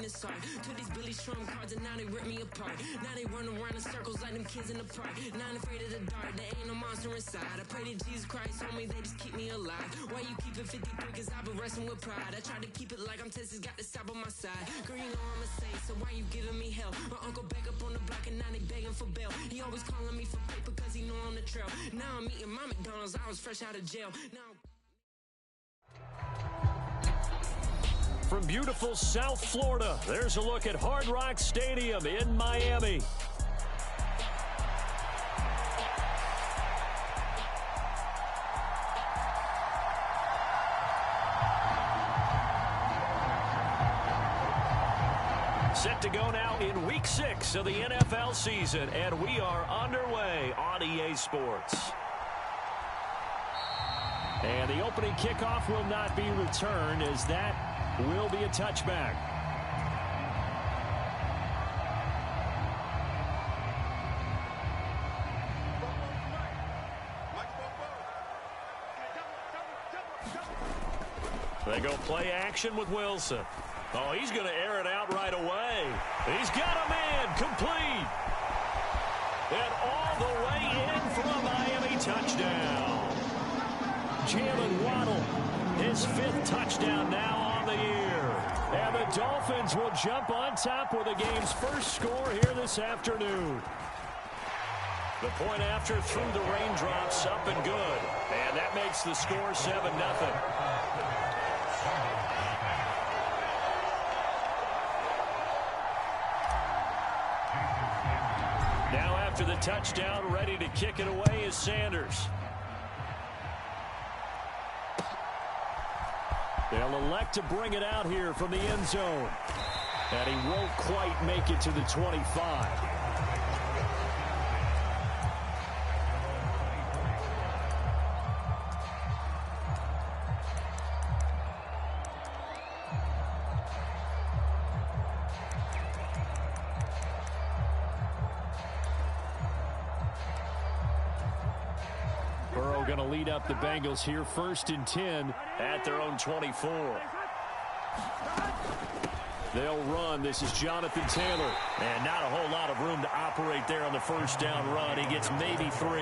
it's art. Took these Billy Strum cards and now they rip me apart. Now they run around in circles like them kids in the park. Now I'm afraid of the dark, there ain't no monster inside. I pray to Jesus Christ, homie, they just keep me alive. Why you keep it 53? Cause I've been wrestling with pride. I try to keep it like I'm Texas, got the stop on my side. Girl, you know I'm a saint, so why you giving me hell? My uncle back up on the block and now they begging for bail. He always calling me for paper cause he know I'm the trail. Now I'm eating my McDonald's, I was fresh out of jail. Now from beautiful South Florida, there's a look at Hard Rock Stadium in Miami. Set to go now in Week 6 of the NFL season, and we are underway on EA Sports. And the opening kickoff will not be returned, as that will be a touchback. They go play action with Wilson. Oh, he's going to air it out right away. He's got a man complete. And all the way in for a Miami touchdown. Jalen Waddle, his 5th touchdown now on the year. And the Dolphins will jump on top with the game's first score here this afternoon. The point after through the raindrops, up and good. And that makes the score 7-0. Now after the touchdown, ready to kick it away is Sanders. They'll elect to bring it out here from the end zone. And he won't quite make it to the 25. Going to lead up the Bengals here, 1st and 10 at their own 24. They'll run. This is Jonathan Taylor. And not a whole lot of room to operate there on the first down run. He gets maybe 3.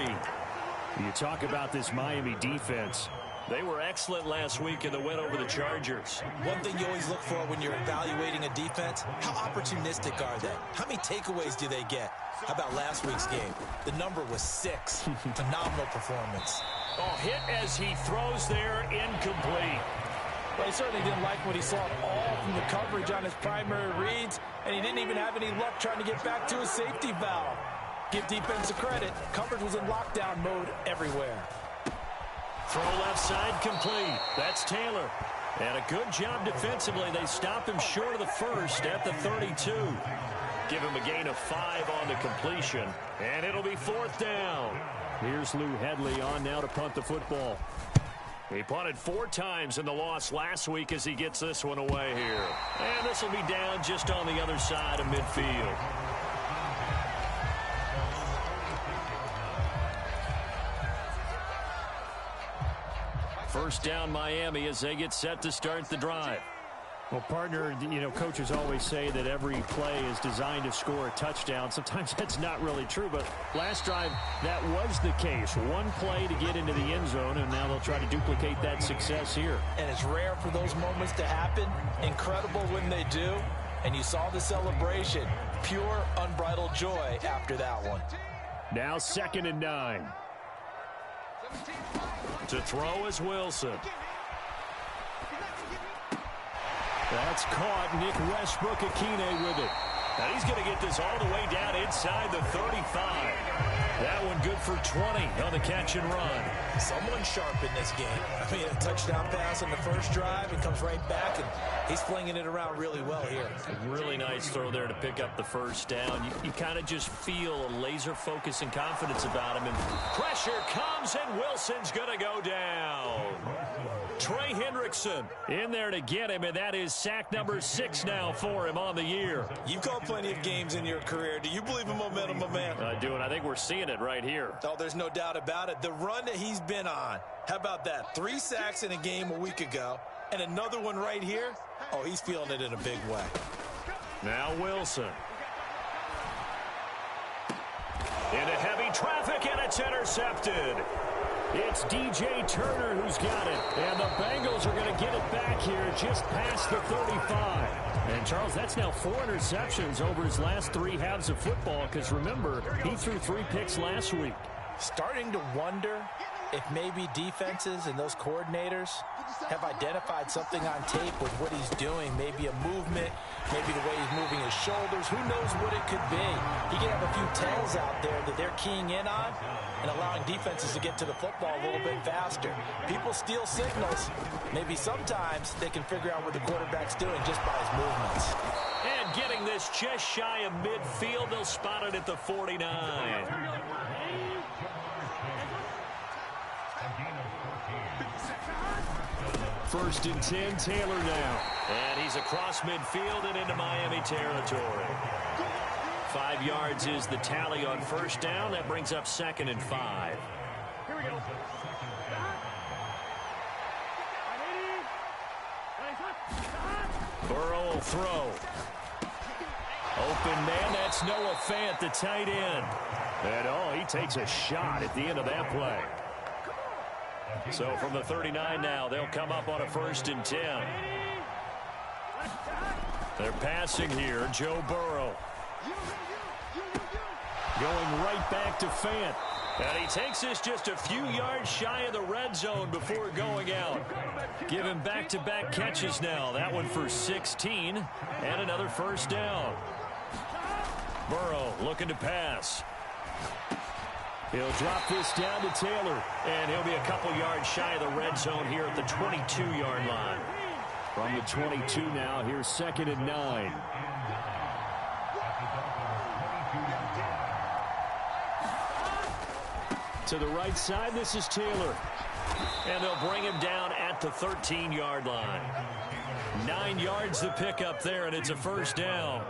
You talk about this Miami defense. They were excellent last week in the win over the Chargers. One thing you always look for when you're evaluating a defense, how opportunistic are they? How many takeaways do they get? How about last week's game? The number was 6. Phenomenal performance. Oh, hit as he throws there, incomplete. Well, he certainly didn't like what he saw at all from the coverage on his primary reads, and he didn't even have any luck trying to get back to his safety valve. Give defense a credit. Coverage was in lockdown mode everywhere. Throw left side complete. That's Taylor. And a good job defensively. They stop him short of the first at the 32. Give him a gain of 5 on the completion. And it'll be 4th down. Here's Lou Hedley on now to punt the football. He punted 4 times in the loss last week as he gets this one away here. And this will be down just on the other side of midfield. First down Miami as they get set to start the drive. Well, partner, you know, coaches always say that every play is designed to score a touchdown. Sometimes that's not really true, but last drive, that was the case. One play to get into the end zone, and now they'll try to duplicate that success here. And it's rare for those moments to happen. Incredible when they do. And you saw the celebration. Pure, unbridled joy after that one. Now 2nd and 9. To throw is Wilson. That's caught. Nick Westbrook-Akine with it. And he's going to get this all the way down inside the 35. That one good for 20 on the catch and run. Someone sharp in this game. I mean, a touchdown pass on the first drive and comes right back, and he's flinging it around really well here. A really nice throw there to pick up the first down. You kind of just feel a laser focus and confidence about him. And pressure comes, and Wilson's going to go down. Trey Hendrickson in there to get him, and that is sack number 6 now for him on the year. You've called plenty of games in your career. Do you believe in momentum, my man? I do, and I think we're seeing it right here. Oh, there's no doubt about it. The run that he's been on, how about that? 3 sacks in a game a week ago, and another one right here. Oh, he's feeling it in a big way. Now Wilson. Into heavy traffic, and it's intercepted. It's DJ Turner who's got it. And the Bengals are going to get it back here just past the 35. And, Charles, that's now 4 interceptions over his last 3 halves of football because, remember, he threw 3 picks last week. Starting to wonder if maybe defenses and those coordinators have identified something on tape with what he's doing. Maybe a movement, maybe the way he's moving his shoulders. Who knows what it could be? He could have a few tells out there that they're keying in on and allowing defenses to get to the football a little bit faster. People steal signals. Maybe sometimes they can figure out what the quarterback's doing just by his movements. And getting this just shy of midfield, they'll spot it at the 49. First and 10, Taylor now. And he's across midfield and into Miami territory. 5 yards is the tally on first down. That brings up 2nd and 5. Here we go. Burrow will throw. Open man, that's Noah Fant, the tight end. And, he takes a shot at the end of that play. So from the 39 now, they'll come up on a 1st and 10. They're passing here, Joe Burrow. Going right back to Fant. And he takes this just a few yards shy of the red zone before going out. Give him back-to-back catches now. That one for 16 and another 1st down. Burrow looking to pass. He'll drop this down to Taylor. And he'll be a couple yards shy of the red zone here at the 22-yard line. From the 22 now, here's 2nd and 9. To the right side, this is Taylor. And they'll bring him down at the 13-yard line. 9 yards to pick up there, and it's a 1st down.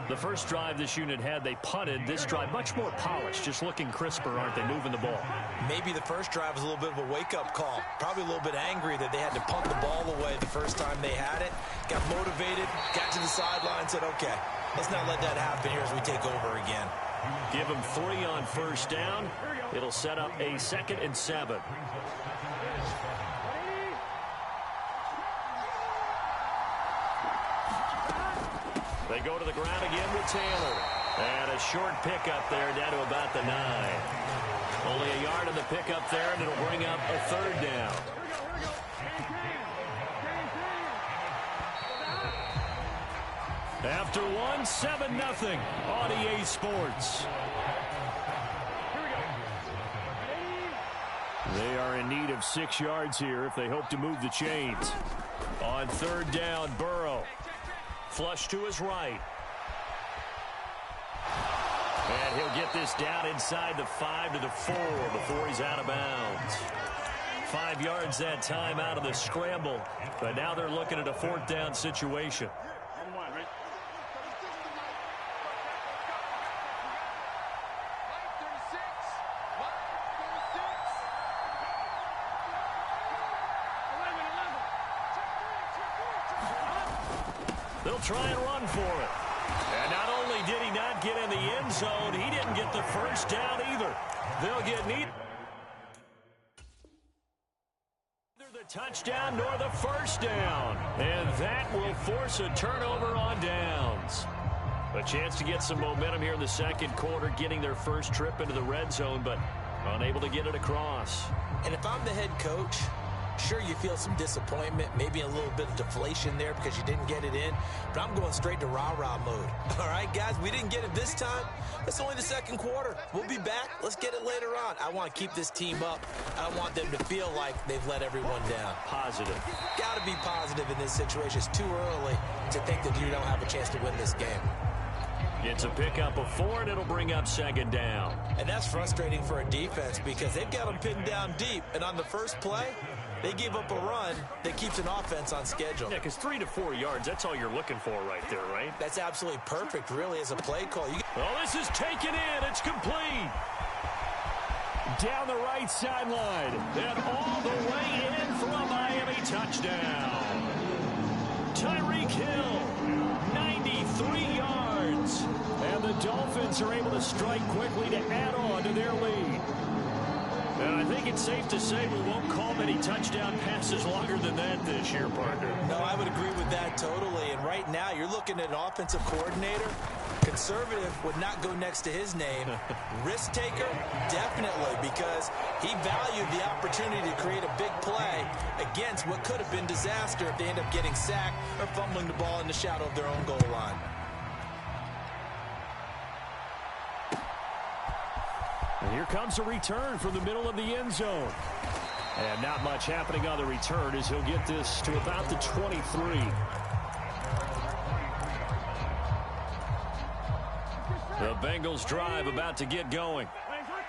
The first drive this unit had, they punted. This drive, much more polished, just looking crisper, aren't they, moving the ball? Maybe the first drive was a little bit of a wake-up call. Probably a little bit angry that they had to punt the ball away the first time they had it. Got motivated, got to the sideline, said, okay, let's not let that happen here as we take over again. Give him 3 on 1st down. It'll set up a 2nd and 7. They go to the ground again with Taylor. And a short pickup there down to about the 9. Only a yard on the pickup there, and it'll bring up a 3rd down. After 1, 7-0 on EA Sports. They are in need of 6 yards here if they hope to move the chains. On 3rd down, Burrow. Flush to his right. And he'll get this down inside the 5 to the 4 before he's out of bounds. 5 yards that time out of the scramble. But now they're looking at a 4th down situation. They'll try and run for it. And not only did he not get in the end zone, he didn't get the 1st down either. They'll get neither the touchdown nor the 1st down. And that will force a turnover on downs. A chance to get some momentum here in the 2nd quarter, getting their first trip into the red zone, but unable to get it across. And if I'm the head coach, sure, you feel some disappointment, maybe a little bit of deflation there because you didn't get it in, but I'm going straight to rah-rah mode. All right, guys, we didn't get it this time. It's only the 2nd quarter. We'll be back. Let's get it later on. I want to keep this team up. I don't want them to feel like they've let everyone down. Positive. Got to be positive in this situation. It's too early to think that you don't have a chance to win this game. It's a pickup of 4, and it'll bring up 2nd down. And that's frustrating for a defense because they've got them pinned down deep, and on the first play, they give up a run that keeps an offense on schedule. Yeah, because 3 to 4 yards, that's all you're looking for right there, right? That's absolutely perfect, really, as a play call. Oh, this is taken in. It's complete. Down the right sideline. And all the way in for a Miami touchdown. Tyreek Hill, 93 Bengals are able to strike quickly to add on to their lead. And I think it's safe to say we won't call many touchdown passes longer than that this year, partner. No, I would agree with that totally. And right now, you're looking at an offensive coordinator. Conservative would not go next to his name. Risk taker, definitely, because he valued the opportunity to create a big play against what could have been disaster if they end up getting sacked or fumbling the ball in the shadow of their own goal line. And here comes a return from the middle of the end zone. And not much happening on the return as he'll get this to about the 23. The Bengals drive about to get going.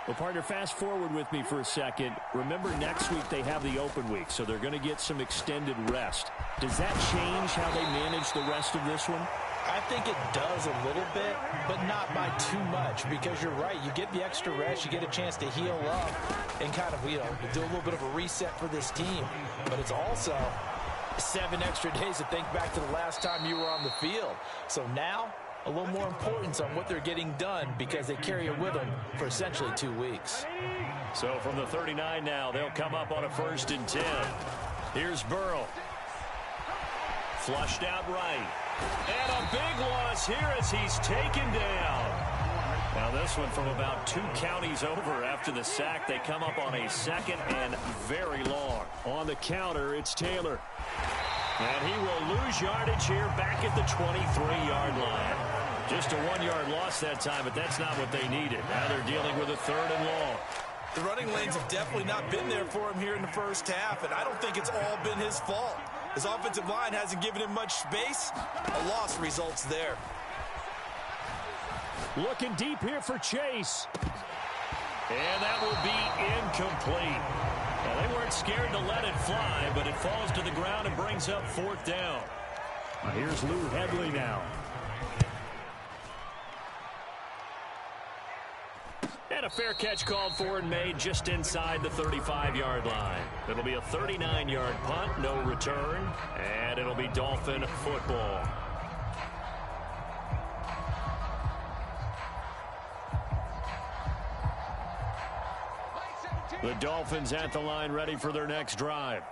Well, partner, fast forward with me for a second. Remember, next week they have the open week, so they're going to get some extended rest. Does that change how they manage the rest of this one? I think it does a little bit, but not by too much, because you're right. You get the extra rest, you get a chance to heal up and kind of, do a little bit of a reset for this team. But it's also 7 extra days to think back to the last time you were on the field. So now, a little more importance on what they're getting done because they carry it with them for essentially 2 weeks. So from the 39 now, they'll come up on a 1st and 10. Here's Burrow. Flushed out right. And a big loss here as he's taken down. Now this one from about 2 counties over after the sack. They come up on a 2nd and very long. On the counter, it's Taylor. And he will lose yardage here back at the 23-yard line. Just a 1-yard loss that time, but that's not what they needed. Now they're dealing with a 3rd and long. The running lanes have definitely not been there for him here in the first half, and I don't think it's all been his fault. His offensive line hasn't given him much space. A loss results there. Looking deep here for Chase. And that will be incomplete. Well, they weren't scared to let it fly, but it falls to the ground and brings up 4th down. Here's Lou Headley now. And a fair catch called for and made just inside the 35-yard line. It'll be a 39-yard punt, no return, and it'll be Dolphin football. The Dolphins at the line ready for their next drive.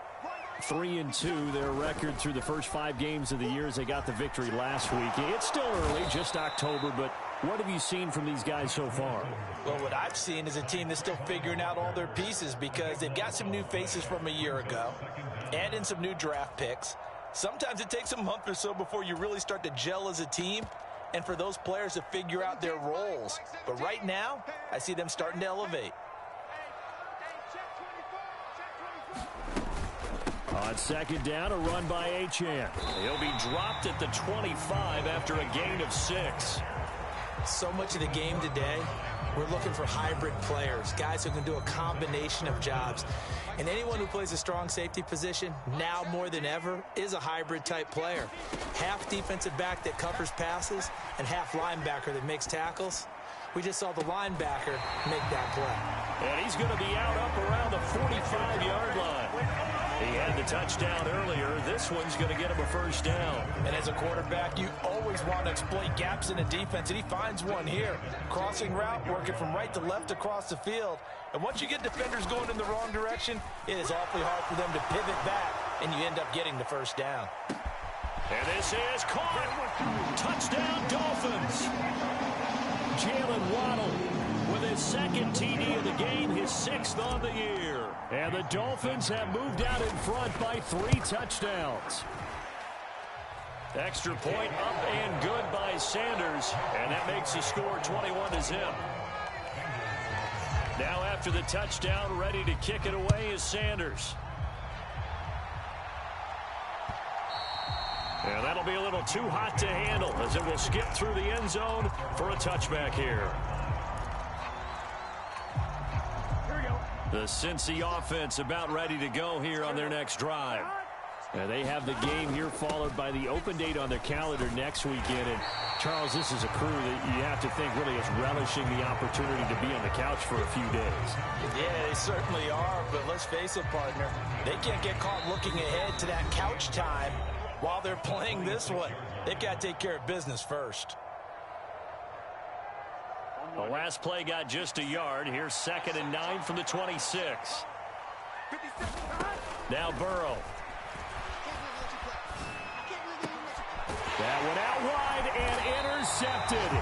3-2, their record through the first 5 games of the year as they got the victory last week. It's still early, just October, but what have you seen from these guys so far? Well, what I've seen is a team that's still figuring out all their pieces because they've got some new faces from a year ago, add in some new draft picks. Sometimes it takes a month or so before you really start to gel as a team and for those players to figure out their roles. But right now, I see them starting to elevate. On 2nd down, a run by Achane. He'll be dropped at the 25 after a gain of 6. So much of the game today, we're looking for hybrid players, guys who can do a combination of jobs. And anyone who plays a strong safety position, now more than ever, is a hybrid type player. Half defensive back that covers passes and half linebacker that makes tackles. We just saw the linebacker make that play. And he's going to be out up around the 45-yard line. He had the touchdown earlier. This one's going to get him a 1st down. And as a quarterback, you always want to exploit gaps in the defense, and he finds one here. Crossing route, working from right to left across the field. And once you get defenders going in the wrong direction, it is awfully hard for them to pivot back, and you end up getting the 1st down. And this is caught. Touchdown, Dolphins. Jalen Waddle with his 2nd TD of the game, his 6th on the year. And the Dolphins have moved out in front by 3 touchdowns. Extra point up and good by Sanders, and that makes the score 21-0. Now after the touchdown, ready to kick it away is Sanders. And that'll be a little too hot to handle as it will skip through the end zone for a touchback here. The Cincy offense about ready to go here on their next drive. And they have the game here followed by the open date on their calendar next weekend. And Charles, this is a crew that you have to think really is relishing the opportunity to be on the couch for a few days. Yeah, they certainly are, but let's face it, partner. They can't get caught looking ahead to that couch time while they're playing this one. They've got to take care of business first. The last play got just a yard. Here's 2nd and 9 from the 26. Now Burrow. That went out wide and intercepted.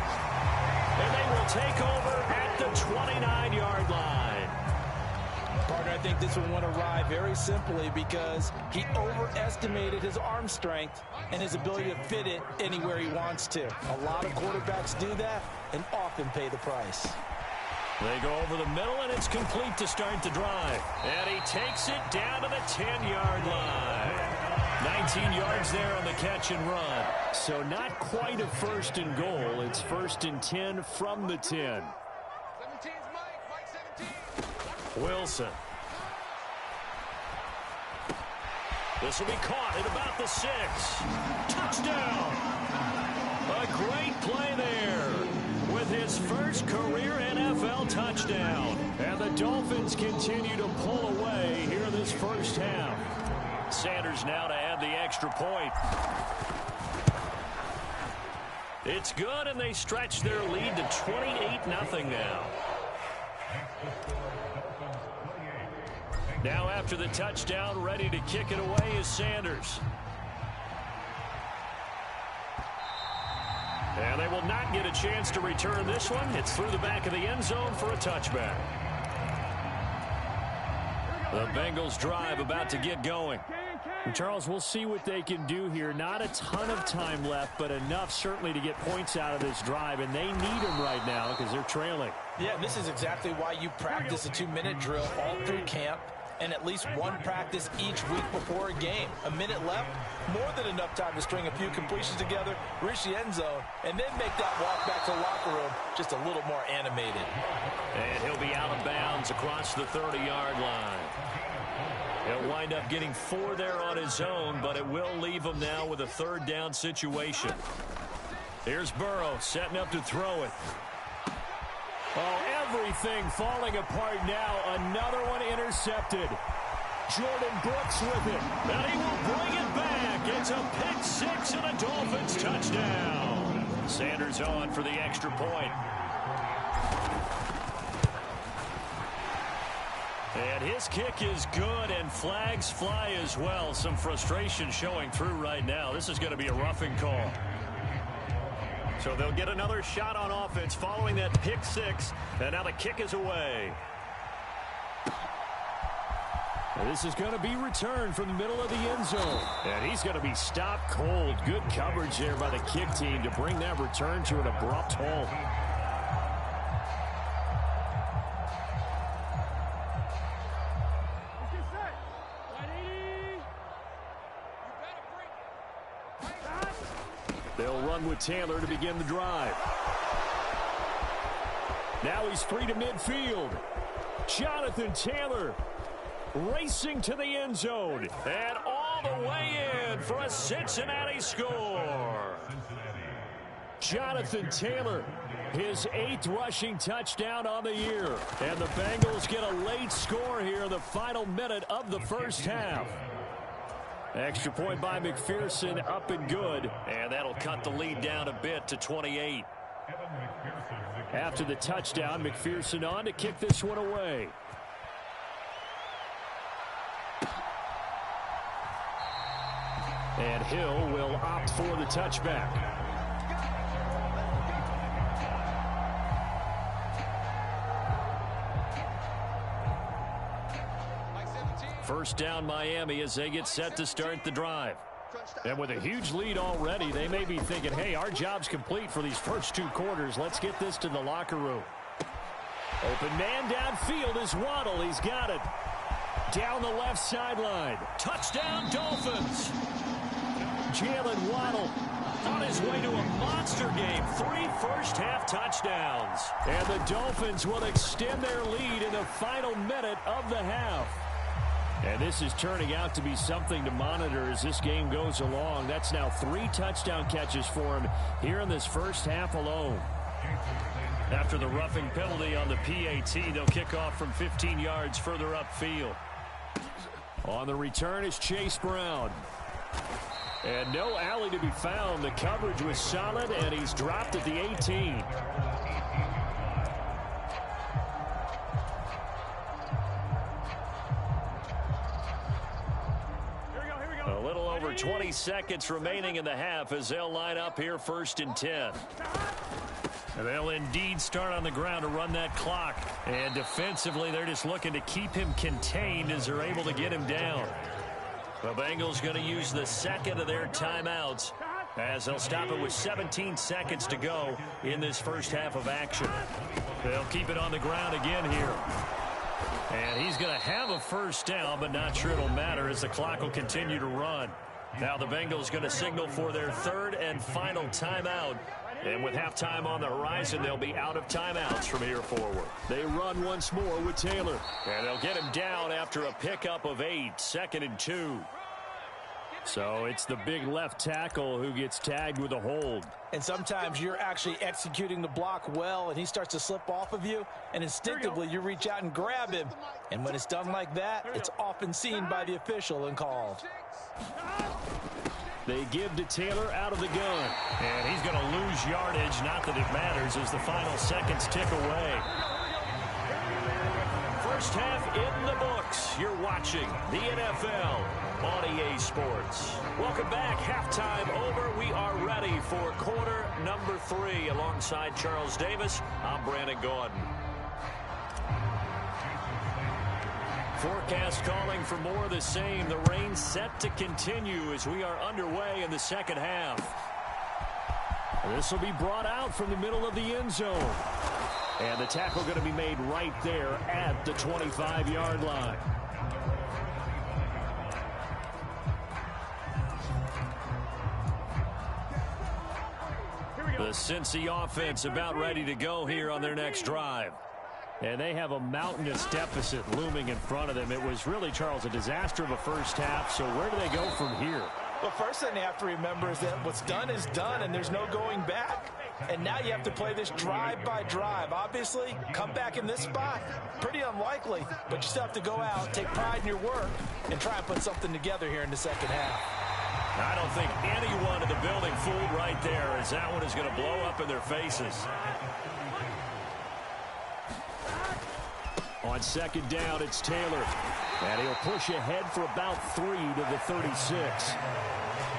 And they will take over at the 29-yard line. Partner, I think this one went awry very simply because he overestimated his arm strength and his ability to fit it anywhere he wants to. A lot of quarterbacks do that and often pay the price. They go over the middle, and it's complete to start the drive. And he takes it down to the 10-yard line. 19 yards there on the catch and run. So not quite a 1st and goal. It's 1st and 10 from the 10. Wilson. This will be caught at about the 6. Touchdown. A great play there with his first career NFL touchdown. And the Dolphins continue to pull away here in this first half. Sanders now to add the extra point. It's good, and they stretch their lead to 28-0 now. Now after the touchdown, ready to kick it away is Sanders. And they will not get a chance to return this one. It's through the back of the end zone for a touchback. The Bengals drive about to get going. And Charles, we'll see what they can do here. Not a ton of time left, but enough certainly to get points out of this drive. And they need them right now because they're trailing. Yeah, this is exactly why you practice a 2-minute drill all through camp and at least one practice each week before a game. A minute left, more than enough time to string a few completions together, reach the end zone, and then make that walk back to the locker room just a little more animated. And he'll be out of bounds across the 30-yard line. He'll wind up getting 4 there on his own, but it will leave him now with a 3rd down situation. Here's Burrow setting up to throw it. Oh, everything falling apart now. Another one intercepted. Jordan Brooks with it. And he will bring it back. It's a pick 6 and a Dolphins touchdown. Sanders on for the extra point. And his kick is good, and flags fly as well. Some frustration showing through right now. This is going to be a roughing call. So they'll get another shot on offense following that pick 6, and now the kick is away. This is going to be returned from the middle of the end zone. And he's going to be stopped cold. Good coverage there by the kick team to bring that return to an abrupt halt. They'll run with Taylor to begin the drive. Now he's free to midfield. Jonathan Taylor racing to the end zone. And all the way in for a Cincinnati score. Jonathan Taylor, his 8th rushing touchdown on the year. And the Bengals get a late score here in the final minute of the first half. Extra point by McPherson, up and good. And that'll cut the lead down a bit to 28. After the touchdown, McPherson on to kick this one away. And Hill will opt for the touchback. First down Miami as they get set to start the drive. And with a huge lead already, they may be thinking, hey, our job's complete for these first 2 quarters. Let's get this to the locker room. Open man downfield is Waddle. He's got it. Down the left sideline. Touchdown Dolphins. Jalen Waddle on his way to a monster game. 3 first-half touchdowns. And the Dolphins will extend their lead in the final minute of the half. And this is turning out to be something to monitor as this game goes along. That's now 3 touchdown catches for him here in this first half alone. After the roughing penalty on the PAT, they'll kick off from 15 yards further upfield. On the return is Chase Brown. And no alley to be found. The coverage was solid, and he's dropped at the 18. over 20 seconds remaining in the half as they'll line up here 1st and 10. They'll indeed start on the ground to run that clock. And defensively, they're just looking to keep him contained as they're able to get him down. The Bengals going to use the second of their timeouts as they'll stop it with 17 seconds to go in this first half of action. They'll keep it on the ground again here. And he's going to have a first down, but not sure it'll matter as the clock will continue to run. Now the Bengals going to signal for their third and final timeout. And with halftime on the horizon, they'll be out of timeouts from here forward. They run once more with Taylor. And they'll get him down after a pickup of 8, 2nd and 2. So it's the big left tackle who gets tagged with a hold. And sometimes you're actually executing the block well, and he starts to slip off of you, and instinctively you reach out and grab him. And when it's done like that, it's often seen by the official and called. They give to Taylor out of the gun. And he's going to lose yardage. Not that it matters as the final seconds tick away. First half in the books. You're watching the NFL on EA Sports. Welcome back. Halftime over. We are ready for quarter number 3. Alongside Charles Davis, I'm Brandon Gordon. Forecast calling for more of the same. The rain set to continue as we are underway in the second half. This will be brought out from the middle of the end zone. And the tackle going to be made right there at the 25-yard line. The Cincy offense about ready to go here on their next drive. And they have a mountainous deficit looming in front of them. It was really, Charles, a disaster of a first half. So where do they go from here? Well, first thing they have to remember is that what's done is done, and there's no going back. And now you have to play this drive by drive. Obviously, come back in this spot, pretty unlikely. But you still have to go out, take pride in your work, and try and put something together here in the second half. I don't think anyone in the building fooled right there, as that one is going to blow up in their faces. On second down, it's Taylor. And he'll push ahead for about 3 to the 36.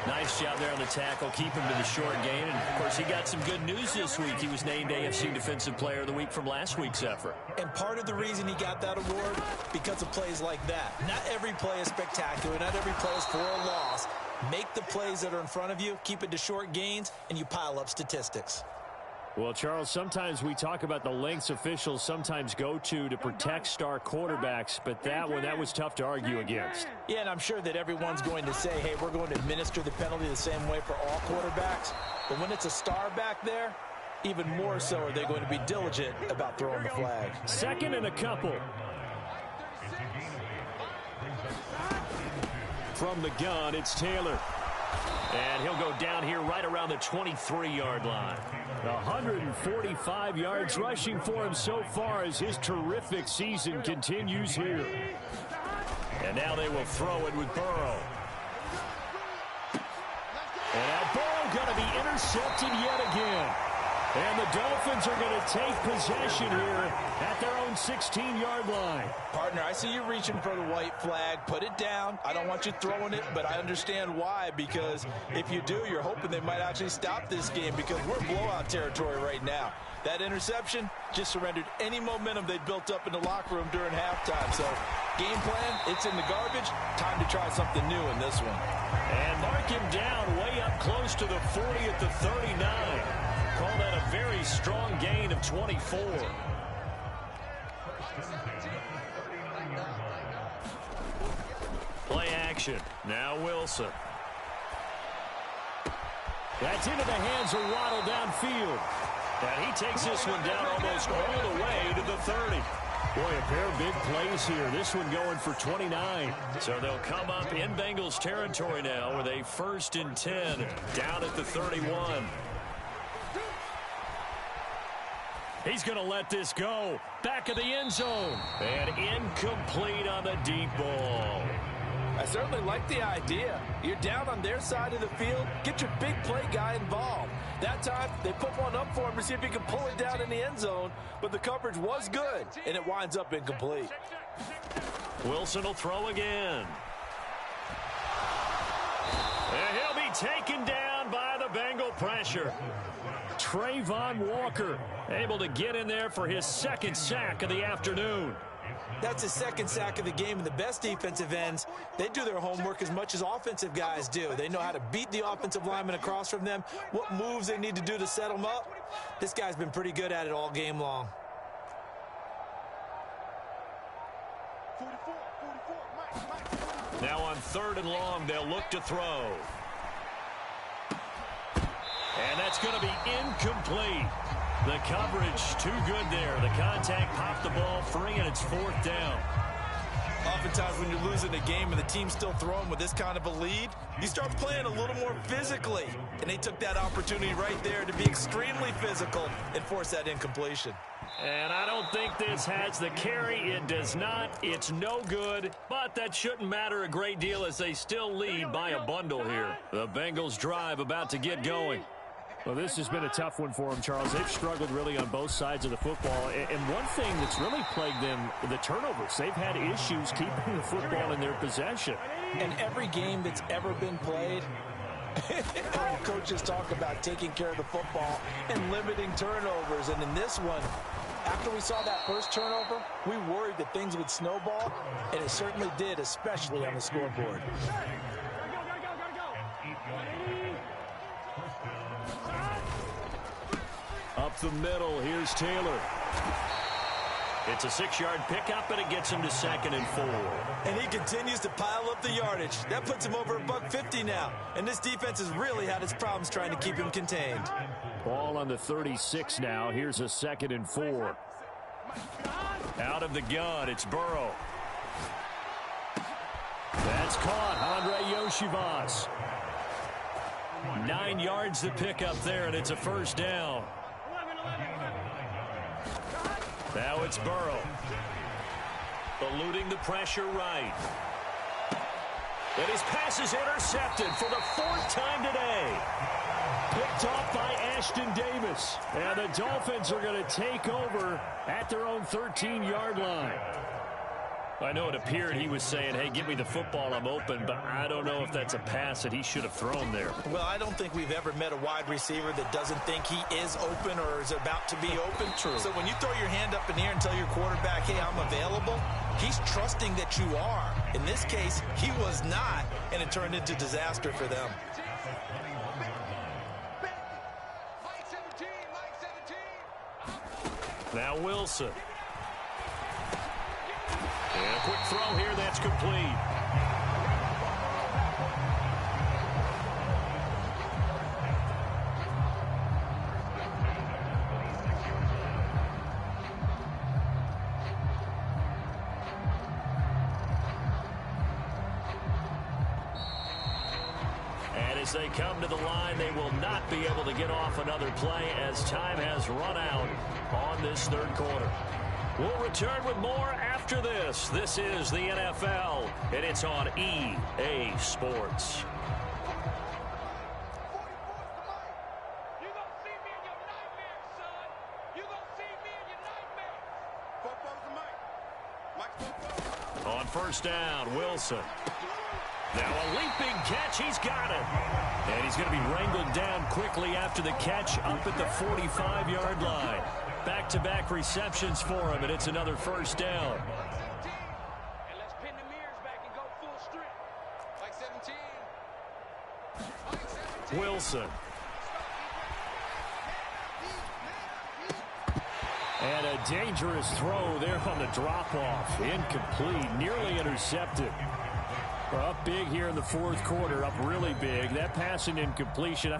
Nice job there on the tackle. Keep him to the short gain. And, of course, he got some good news this week. He was named AFC Defensive Player of the Week from last week's effort. And part of the reason he got that award, because of plays like that. Not every play is spectacular. Not every play is for a loss. Make the plays that are in front of you, keep it to short gains, and you pile up statistics. Well, Charles, sometimes we talk about the lengths officials sometimes go to protect star quarterbacks, but that was tough to argue against. Yeah, and I'm sure that everyone's going to say, hey, we're going to administer the penalty the same way for all quarterbacks. But when it's a star back there, even more so are they going to be diligent about throwing the flag. Second and a couple. From the gun, it's Taylor. And he'll go down here right around the 23-yard line. 145 yards rushing for him so far as his terrific season continues here. And now they will throw it with Burrow. And now Burrow going to be intercepted yet again. And the Dolphins are going to take possession here at their own 16-yard line. Partner, I see you reaching for the white flag. Put it down. I don't want you throwing it, but I understand why. Because if you do, you're hoping they might actually stop this game because we're in blowout territory right now. That interception just surrendered any momentum they built up in the locker room during halftime. So, game plan, it's in the garbage. Time to try something new in this one. And mark him down way up close to the 40 at the 39. Call that a very strong gain of 24. Play action. Now Wilson. That's into the hands of Waddle downfield. And he takes this one down almost all the way to the 30. Boy, a pair of big plays here. This one going for 29. So they'll come up in Bengals territory now with a 1st and 10 down at the 31. He's going to let this go. Back of the end zone. And incomplete on the deep ball. I certainly like the idea. You're down on their side of the field. Get your big play guy involved. That time, they put one up for him to see if he can pull it down in the end zone. But the coverage was good, and it winds up incomplete. Wilson will throw again. And he'll be taken down by the Bengal pressure. Trayvon Walker able to get in there for his second sack of the afternoon. That's his second sack of the game, and the best defensive ends, they do their homework as much as offensive guys do. They know how to beat the offensive lineman across from them, what moves they need to do to set them up. This guy's been pretty good at it all game long. Now on 3rd and long, they'll look to throw. And that's going to be incomplete. The coverage too good there. The contact popped the ball free, and it's 4th down. Oftentimes when you're losing a game and the team's still throwing with this kind of a lead, you start playing a little more physically. And they took that opportunity right there to be extremely physical and force that incompletion. And I don't think this has the carry. It does not. It's no good. But that shouldn't matter a great deal as they still lead by a bundle here. The Bengals drive about to get going. Well, this has been a tough one for them, Charles. They've struggled really on both sides of the football. And one thing that's really plagued them, the turnovers. They've had issues keeping the football in their possession. And every game that's ever been played, coaches talk about taking care of the football and limiting turnovers. And in this one, after we saw that first turnover, we worried that things would snowball, and it certainly did, especially on the scoreboard. Up the middle, here's Taylor. It's a 6-yard pickup, and it gets him to 2nd and 4. And he continues to pile up the yardage. That puts him over $150 now. And this defense has really had its problems trying to keep him contained. Ball on the 36 now. Here's a 2nd and 4. Out of the gun, it's Burrow. That's caught. Andre Yoshivas. 9 yards to pick up there, and it's a 1st down. Now it's Burrow. Eluding the pressure right. And his pass is intercepted for the 4th time today. Picked off by Ashton Davis. And the Dolphins are going to take over at their own 13-yard line. I know it appeared he was saying, hey, give me the football, I'm open, but I don't know if that's a pass that he should have thrown there. Well, I don't think we've ever met a wide receiver that doesn't think he is open or is about to be open. True. So when you throw your hand up in the air and tell your quarterback, hey, I'm available, he's trusting that you are. In this case, he was not, and it turned into disaster for them. Now Wilson. And a quick throw here, that's complete. And as they come to the line, they will not be able to get off another play as time has run out on this 3rd quarter. We'll return with more after this. This is the NFL, and it's on EA Sports. On 1st down, Wilson. Now a leaping catch, he's got it. And he's going to be wrangled down quickly after the catch up at the 45-yard line. Back-to-back receptions for him, and it's another 1st down. And let's pin the mirrors back and go full strength. Like 17. Wilson. And a dangerous throw there on the drop-off. Incomplete, nearly intercepted. We're up big here in the 4th quarter, up really big. That pass and incompletion,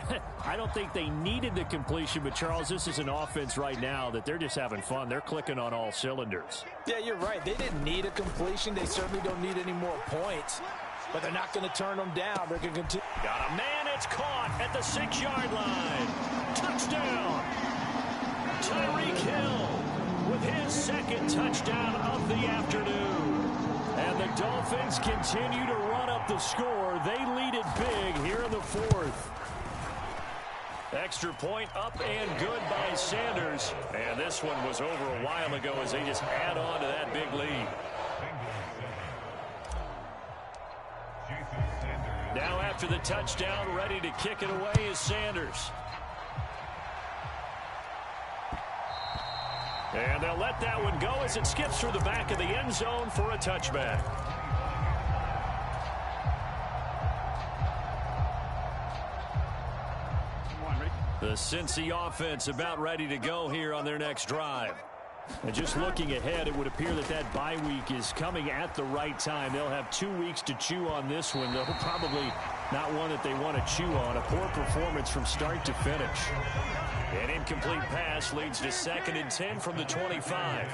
I don't think they needed the completion, but Charles, this is an offense right now that they're just having fun. They're clicking on all cylinders. Yeah, you're right. They didn't need a completion. They certainly don't need any more points, but they're not going to turn them down. They're going to continue. Got a man, it's caught at the 6-yard line. Touchdown. Tyreek Hill with his 2nd touchdown of the afternoon. And the Dolphins continue to run up the score. They lead it big here in the 4th. Extra point up and good by Sanders. And this one was over a while ago as they just add on to that big lead. Now after the touchdown, ready to kick it away is Sanders. And they'll let that one go as it skips through the back of the end zone for a touchback. The Cincy offense about ready to go here on their next drive. And just looking ahead, it would appear that that bye week is coming at the right time. They'll have 2 weeks to chew on this one. They'll probably not one that they want to chew on. A poor performance from start to finish. An incomplete pass leads to 2nd and 10 from the 25.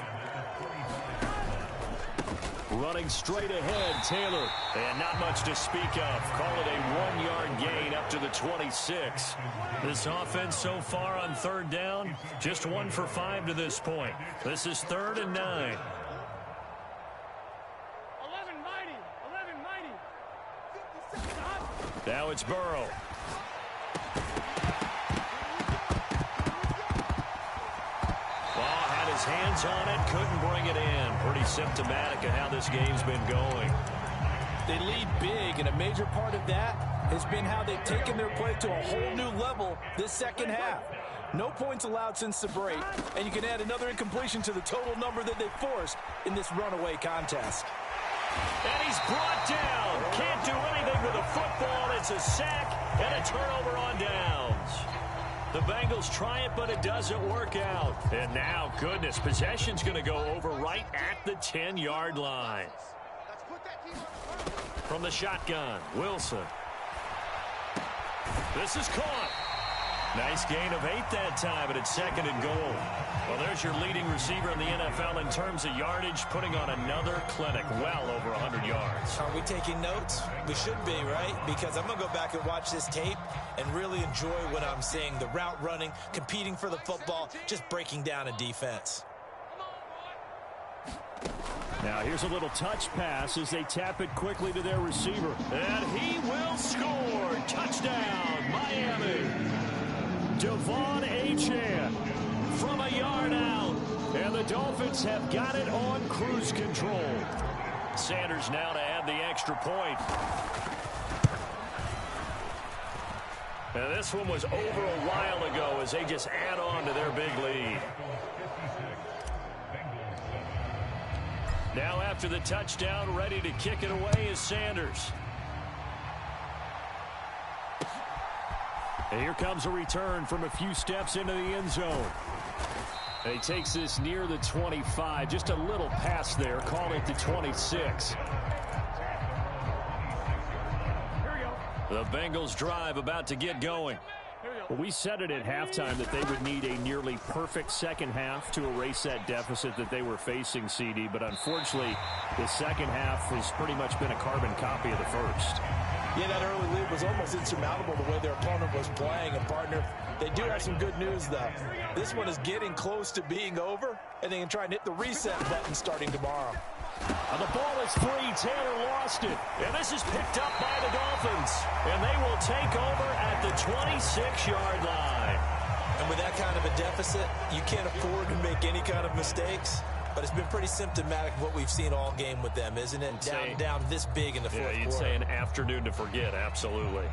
Running straight ahead, Taylor. And not much to speak of. Call it a 1-yard gain up to the 26. This offense so far on 3rd down, just 1 for 5 to this point. This is 3rd and 9. 11 mighty. 11 mighty. Stop. Now it's Burrow. Ball had his hands on it, couldn't bring it in. Pretty symptomatic of how this game's been going. They lead big, and a major part of that has been how they've taken their play to a whole new level this second half. No points allowed since the break, and you can add another incompletion to the total number that they forced in this runaway contest. And he's brought down. Can't do anything with the football. It's a sack and a turnover on downs. The Bengals try it, but it doesn't work out. And now, goodness, possession's going to go over right at the 10-yard line. From the shotgun, Wilson. This is caught. Nice gain of 8 that time, but it's 2nd and goal. Well, there's your leading receiver in the NFL in terms of yardage, putting on another clinic, well over 100 yards. Are we taking notes? We should be, right? Because I'm going to go back and watch this tape and really enjoy what I'm seeing. The route running, competing for the football, just breaking down a defense. Now here's a little touch pass as they tap it quickly to their receiver. And he will score. Touchdown, Miami. Devon Achane From a yard out. and the Dolphins have got it on cruise control. Sanders now to add the extra point. Now this one was over a while ago as they just add on to their big lead. Now after the touchdown, ready to kick it away is Sanders. And here comes a return from a few steps into the end zone. And he takes this near the 25. Just a little pass there. Call it the 26. The Bengals drive about to get going. Well, we said it at halftime that they would need a nearly perfect second half to erase that deficit that they were facing, CD. But unfortunately, the second half has pretty much been a carbon copy of the first. Yeah, that early lead was almost insurmountable the way their opponent was playing. And, partner, they do have some good news, though. This one is getting close to being over, and they can try and hit the reset button starting tomorrow. And the ball is free. Taylor lost it. And this is picked up by the Dolphins. And they will take over at the 26-yard line. And with that kind of a deficit, you can't afford to make any kind of mistakes. But it's been pretty symptomatic of what we've seen all game with them, isn't it? Down this big in the fourth quarter. You'd say an afternoon to forget, absolutely.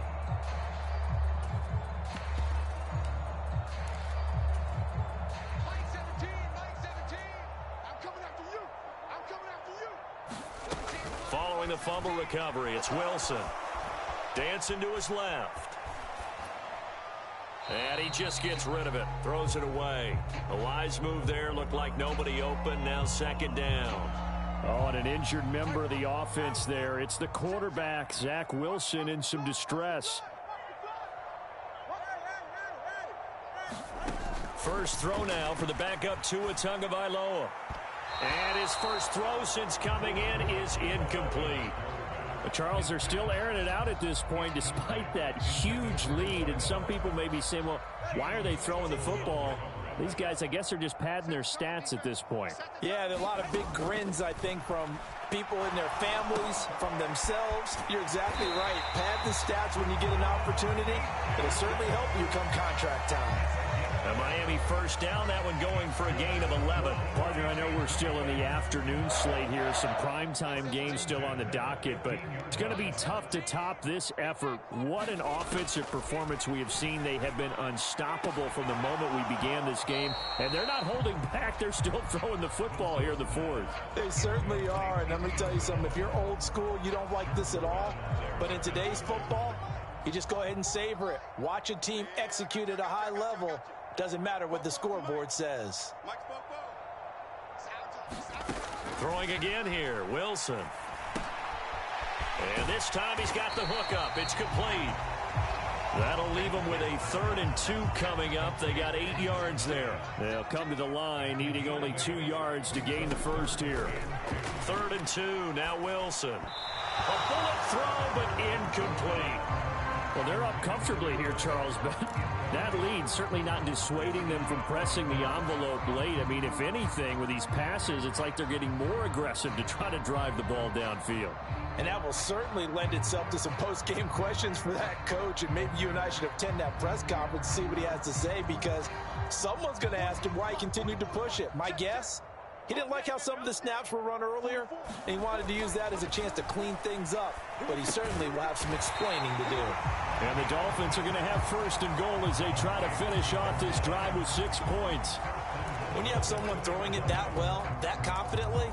Following the fumble recovery, it's Wilson. Dancing to his left. And he just gets rid of it. Throws it away. A wise move there. Looked like nobody open. Now 2nd down. Oh, and an injured member of the offense there. It's the quarterback, Zach Wilson, in some distress. First throw now for the backup Tua Tagovailoa. And his first throw since coming in is incomplete. But Charles, they're still airing it out at this point despite that huge lead. And some people may be saying, well, why are they throwing the football? These guys, I guess, are just padding their stats at this point. Yeah, there are a lot of big grins, I think, from people in their families, from themselves. You're exactly right. Pad the stats when you get an opportunity. It'll certainly help you come contract time. A Miami first down, that one going for a gain of 11. Partner, I know we're still in the afternoon slate here. Some primetime games still on the docket, but it's going to be tough to top this effort. What an offensive performance we have seen. They have been unstoppable from the moment we began this game, and they're not holding back. They're still throwing the football here in the fourth. They certainly are, and let me tell you something. If you're old school, you don't like this at all, but in today's football, you just go ahead and savor it. Watch a team execute at a high level. Doesn't matter what the scoreboard says. Throwing again here, Wilson. And this time he's got the hook up. It's complete. That'll leave them with a 3rd and 2 coming up. They got 8 yards there. They'll come to the line, needing only 2 yards to gain the first here. 3rd and 2, now Wilson. A bullet throw, but incomplete. Well, they're up comfortably here, Charles, but that lead certainly not dissuading them from pressing the envelope late. I mean, if anything, with these passes, it's like they're getting more aggressive to try to drive the ball downfield. And that will certainly lend itself to some post-game questions for that coach, and maybe you and I should attend that press conference to see what he has to say, because someone's going to ask him why he continued to push it. My guess? He didn't like how some of the snaps were run earlier, and he wanted to use that as a chance to clean things up. But he certainly will have some explaining to do. And the Dolphins are going to have 1st and goal as they try to finish off this drive with 6 points. When you have someone throwing it that well, that confidently,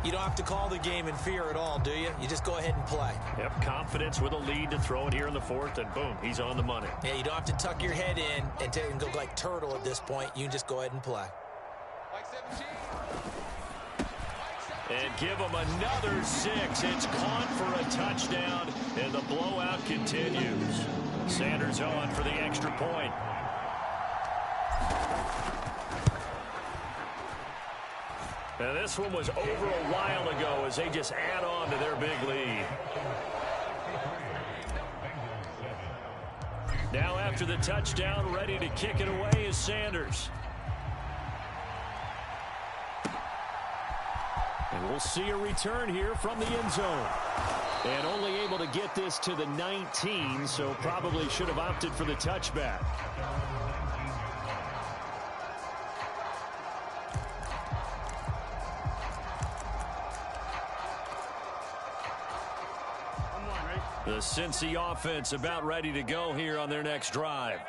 you don't have to call the game in fear at all, do you? You just go ahead and play. Yep, confidence with a lead to throw it here in the 4th, and boom, he's on the money. Yeah, you don't have to tuck your head in and go like turtle at this point. You can just go ahead and play. And give them another 6. It's caught for a touchdown, and the blowout continues. Sanders on for the extra point. Now this one was over a while ago as they just add on to their big lead. Now after the touchdown, ready to kick it away is Sanders. And we'll see a return here from the end zone. And only able to get this to the 19, so probably should have opted for the touchback. The Cincy offense about ready to go here on their next drive.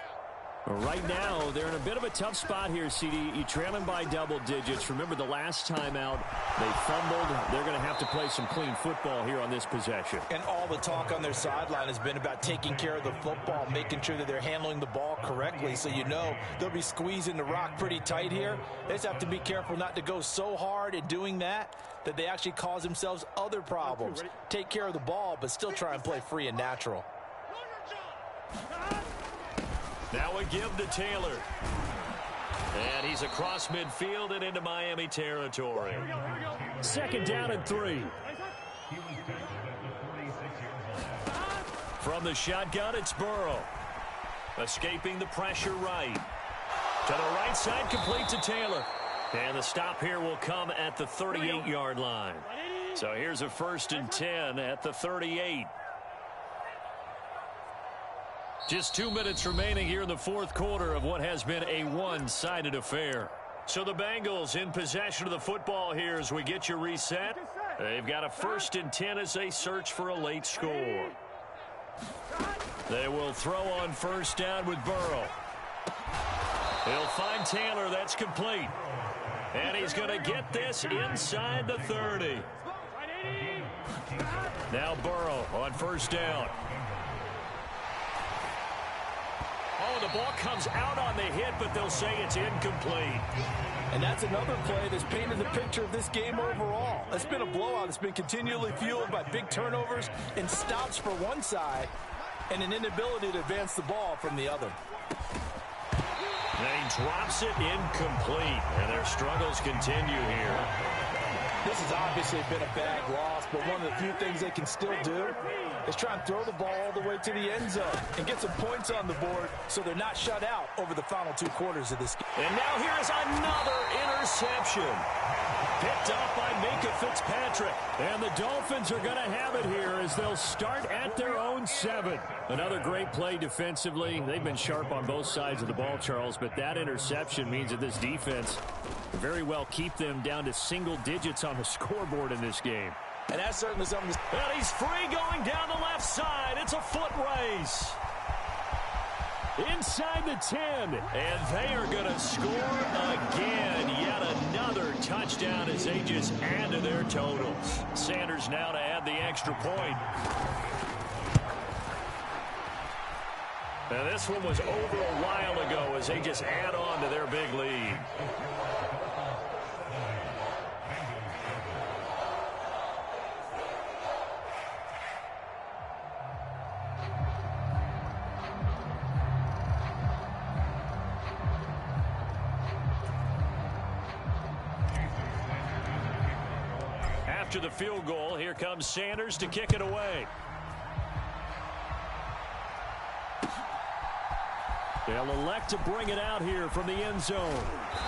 Right now, they're in a bit of a tough spot here, CD. You trail them by double digits. Remember the last time out, they fumbled. They're going to have to play some clean football here on this possession. And all the talk on their sideline has been about taking care of the football, making sure that they're handling the ball correctly. So you know they'll be squeezing the rock pretty tight here. They just have to be careful not to go so hard in doing that they actually cause themselves other problems. Take care of the ball, but still try and play free and natural. Now a give to Taylor. And he's across midfield and into Miami territory. 2nd down and 3. From the shotgun, it's Burrow. Escaping the pressure right. To the right side, complete to Taylor. And the stop here will come at the 38-yard line. So here's a 1st and 10 at the 38. Just 2 minutes remaining here in the 4th quarter of what has been a one-sided affair. So the Bengals in possession of the football here as we get you reset. They've got a 1st and 10 as they search for a late score. They will throw on 1st down with Burrow. He'll find Taylor. That's complete. And he's going to get this inside the 30. Now Burrow on 1st down. Oh, the ball comes out on the hit, but they'll say it's incomplete. And that's another play that's painted the picture of this game overall. It's been a blowout. It's been continually fueled by big turnovers and stops for one side and an inability to advance the ball from the other. And he drops it incomplete, and their struggles continue here. This has obviously been a bad loss, but one of the few things they can still do is try and throw the ball all the way to the end zone and get some points on the board so they're not shut out over the final 2 quarters of this game. And now here's another interception. Picked off by Minka Fitzpatrick. And the Dolphins are going to have it here as they'll start at their own 7. Another great play defensively. They've been sharp on both sides of the ball, Charles, but that interception means that this defense can very well keep them down to single digits on the scoreboard in this game. And that's certainly something. And he's free going down the left side. It's a foot race. Inside the 10. And they are going to score again. Yet another touchdown as they just add to their totals. Sanders now to add the extra point. Now this one was over a while ago as they just add on to their big lead. After the field goal, here comes Sanders to kick it away. They'll elect to bring it out here from the end zone.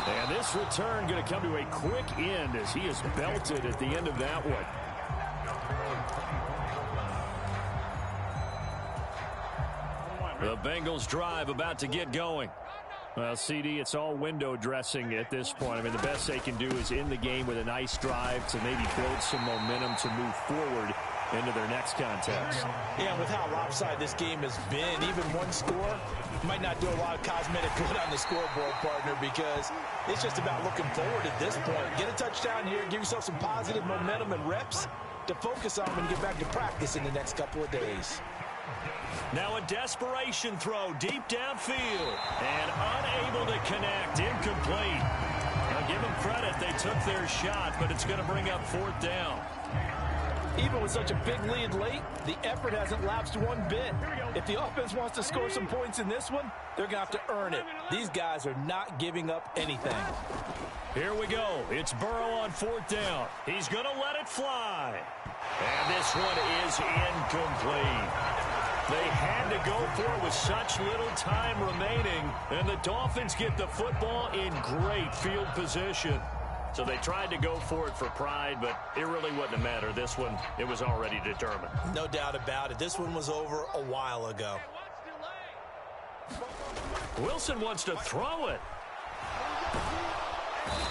And this return going to come to a quick end as he is belted at the end of that one. The Bengals drive about to get going. Well, CD, it's all window dressing at this point. I mean, the best they can do is in the game with a nice drive to maybe build some momentum to move forward into their next contest. Yeah, with how lopsided this game has been, even one score might not do a lot of cosmetic good on the scoreboard, partner, because it's just about looking forward at this point. Get a touchdown here, give yourself some positive momentum and reps to focus on when you get back to practice in the next couple of days. Now a desperation throw deep downfield and unable to connect. Incomplete. Now give them credit. They took their shot, but it's going to bring up 4th down. Even with such a big lead late, the effort hasn't lapsed one bit. If the offense wants to score some points in this one, they're going to have to earn it. These guys are not giving up anything. Here we go. It's Burrow on 4th down. He's going to let it fly. And this one is incomplete. They had to go for it with such little time remaining, and the Dolphins get the football in great field position. So they tried to go for it for pride, but it really wouldn't have mattered. This one, it was already determined. No doubt about it. This one was over a while ago. Wilson wants to throw it.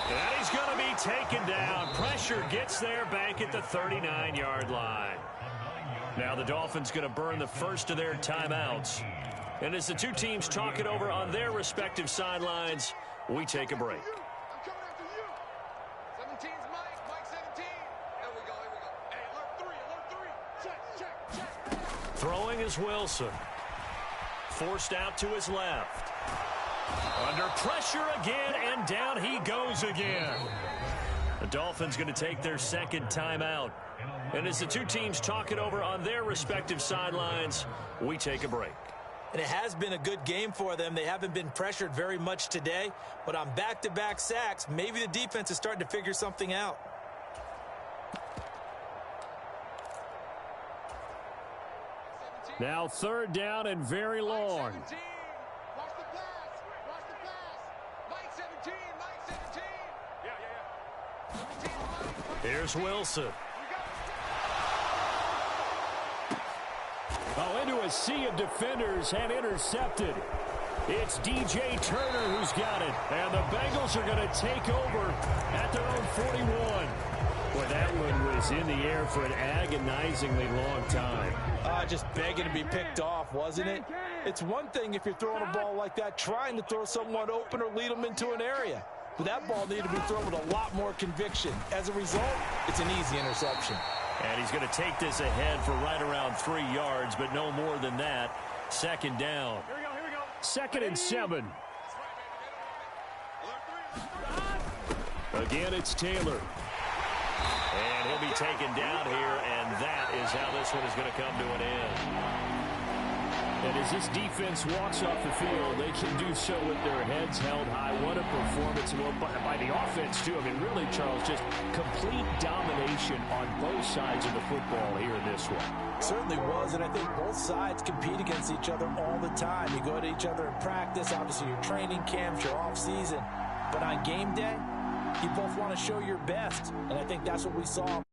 And he's going to be taken down. Pressure gets there back at the 39-yard line. Now the Dolphins going to burn the first of their timeouts. And as the two teams talk it over on their respective sidelines, we take a break. Throwing is Wilson. Forced out to his left. Under pressure again, and down he goes again. The Dolphins going to take their second timeout. And as the two teams talk it over on their respective sidelines, we take a break. And it has been a good game for them. They haven't been pressured very much today, but on back-to-back sacks, maybe the defense is starting to figure something out. Now 3rd down and very long. Here's Wilson. Oh, into a sea of defenders and intercepted. It's DJ Turner who's got it. And the Bengals are going to take over at their own 41. Boy, that one was in the air for an agonizingly long time. Just begging to be picked off, wasn't it? It's one thing if you're throwing a ball like that, trying to throw someone open or lead them into an area. But that ball needed to be thrown with a lot more conviction. As a result, it's an easy interception. And he's going to take this ahead for right around 3 yards, but no more than that. 2nd down. Here we go. 2nd and 7. Again, it's Taylor. And he'll be taken down here, and that is how this one is going to come to an end. And as this defense walks off the field, they can do so with their heads held high. What a performance by the offense, too. I mean, really, Charles, just complete domination on both sides of the football here in this one. Certainly was, and I think both sides compete against each other all the time. You go to each other in practice, obviously your training camps, your off-season. But on game day, You both want to show your best, and I think that's what we saw on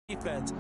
defense.